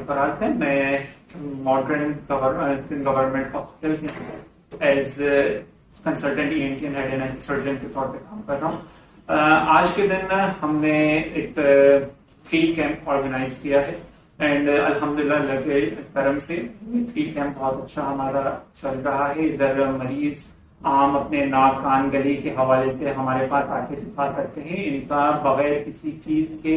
फराज है। मैं modern Sindh government hospital as consultant ENT and head and neck surgeon के तौर पे काम कर रहा हूँ। आज के दिन हमने एक फ्री कैंप ऑर्गेनाइज किया है एंड अल्हम्दुलिल्लाह अल्लाह के करम से फ्री कैंप बहुत अच्छा हमारा चल रहा है। इधर मरीज आम अपने नाक कान गले के हवाले से हमारे पास आके दिखा सकते हैं। इनका बगैर किसी चीज के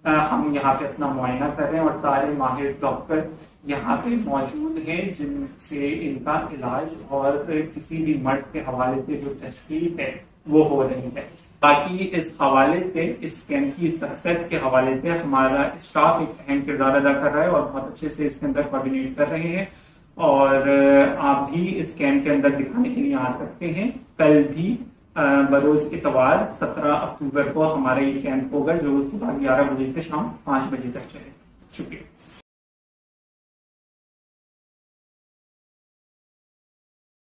हम यहाँ पे अपना मुआयना कर रहे हैं और सारे माहिर डॉक्टर यहाँ पे मौजूद हैं जिनसे इनका इलाज और किसी भी मर्ज के हवाले से जो तशखीस है वो हो रही है। बाकी इस हवाले से इस कैंप की सक्सेस के हवाले से हमारा स्टाफ एक अहम किरदार अदा कर रहा है और बहुत अच्छे से इसके अंदर कोऑर्डिनेट कर रहे हैं और आप भी इस कैंप के अंदर दिखाने के लिए आ सकते हैं। कल भी बरोज इतवार 17 अक्टूबर को हमारा ये कैंप होगा जो सुबह 11 बजे से शाम 5 बजे तक चले। शुक्रिया।